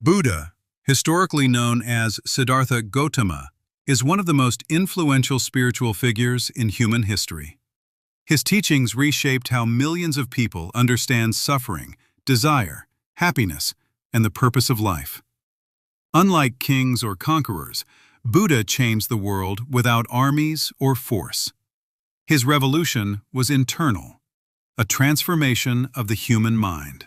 Buddha, historically known as Siddhartha Gautama, is one of the most influential spiritual figures in human history. His teachings reshaped how millions of people understand suffering, desire, happiness, and the purpose of life. Unlike kings or conquerors, Buddha changed the world without armies or force. His revolution was internal, a transformation of the human mind.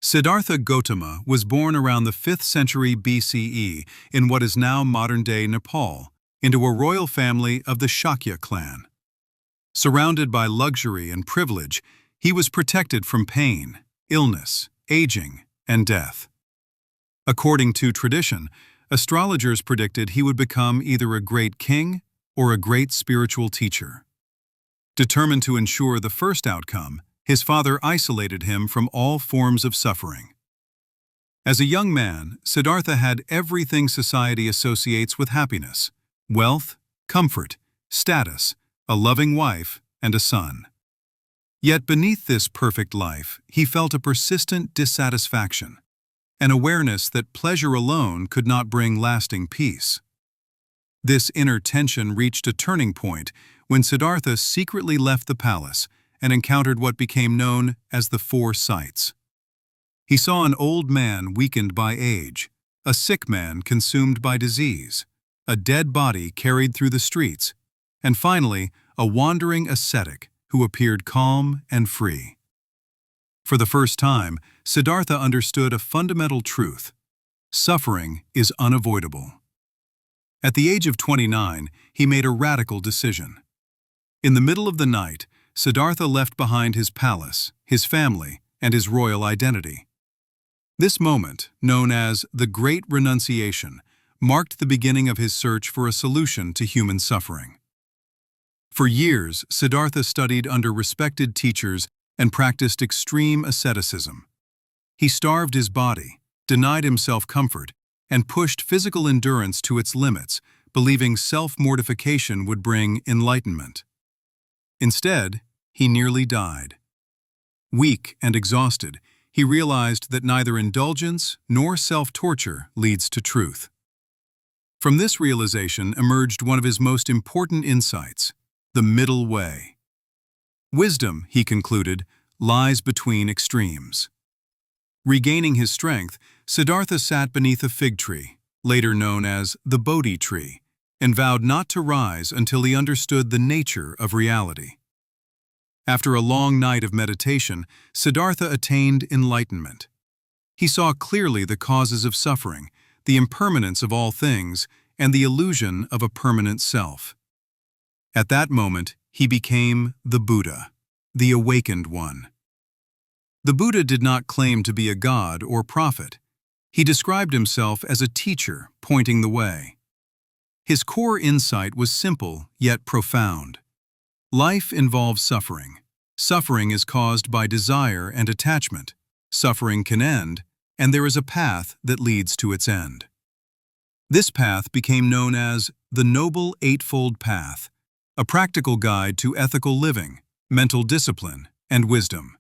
Siddhartha Gautama was born around the 5th century BCE in what is now modern-day Nepal, into a royal family of the Shakya clan. Surrounded by luxury and privilege, he was protected from pain, illness, aging, and death. According to tradition, astrologers predicted he would become either a great king or a great spiritual teacher. Determined to ensure the first outcome, his father isolated him from all forms of suffering. As a young man, Siddhartha had everything society associates with happiness: wealth, comfort, status, a loving wife, and a son. Yet beneath this perfect life, he felt a persistent dissatisfaction, an awareness that pleasure alone could not bring lasting peace. This inner tension reached a turning point when Siddhartha secretly left the palace and encountered what became known as the Four Sights. He saw an old man weakened by age, a sick man consumed by disease, a dead body carried through the streets, and finally, a wandering ascetic who appeared calm and free. For the first time, Siddhartha understood a fundamental truth: suffering is unavoidable. At the age of 29, he made a radical decision. In the middle of the night, Siddhartha left behind his palace, his family, and his royal identity. This moment, known as the Great Renunciation, marked the beginning of his search for a solution to human suffering. For years, Siddhartha studied under respected teachers and practiced extreme asceticism. He starved his body, denied himself comfort, and pushed physical endurance to its limits, believing self-mortification would bring enlightenment. Instead, he nearly died. Weak and exhausted, he realized that neither indulgence nor self-torture leads to truth. From this realization emerged one of his most important insights: the middle way. Wisdom, he concluded, lies between extremes. Regaining his strength, Siddhartha sat beneath a fig tree, later known as the Bodhi Tree, and vowed not to rise until he understood the nature of reality. After a long night of meditation, Siddhartha attained enlightenment. He saw clearly the causes of suffering, the impermanence of all things, and the illusion of a permanent self. At that moment, he became the Buddha, the awakened one. The Buddha did not claim to be a god or prophet. He described himself as a teacher pointing the way. His core insight was simple yet profound. Life involves suffering. Suffering is caused by desire and attachment. Suffering can end, and there is a path that leads to its end. This path became known as the Noble Eightfold Path, a practical guide to ethical living, mental discipline, and wisdom.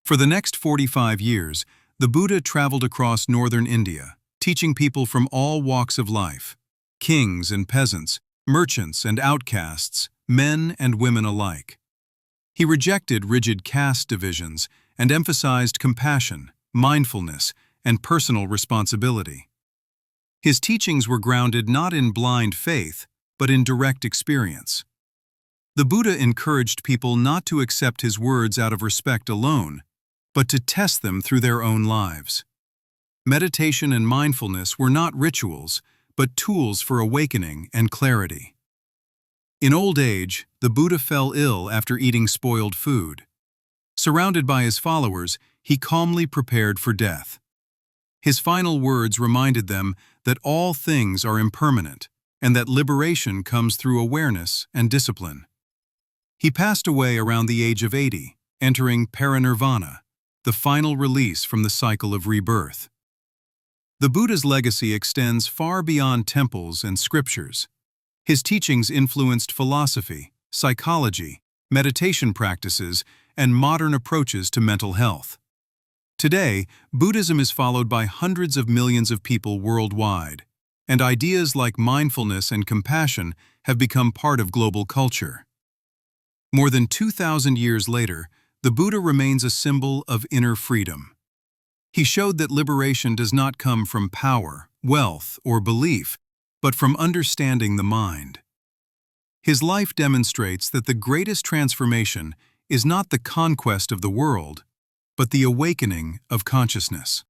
For the next 45 years, the Buddha traveled across northern India, teaching people from all walks of life: kings and peasants, merchants and outcasts, men and women alike. He rejected rigid caste divisions and emphasized compassion, mindfulness, and personal responsibility. His teachings were grounded not in blind faith, but in direct experience. The Buddha encouraged people not to accept his words out of respect alone, but to test them through their own lives. Meditation and mindfulness were not rituals, but tools for awakening and clarity. In old age, the Buddha fell ill after eating spoiled food. Surrounded by his followers, he calmly prepared for death. His final words reminded them that all things are impermanent and that liberation comes through awareness and discipline. He passed away around the age of 80, entering parinirvana, the final release from the cycle of rebirth. The Buddha's legacy extends far beyond temples and scriptures. His teachings influenced philosophy, psychology, meditation practices, and modern approaches to mental health. Today, Buddhism is followed by hundreds of millions of people worldwide, and ideas like mindfulness and compassion have become part of global culture. More than 2,000 years later, the Buddha remains a symbol of inner freedom. He showed that liberation does not come from power, wealth, or belief, but from understanding the mind. His life demonstrates that the greatest transformation is not the conquest of the world, but the awakening of consciousness.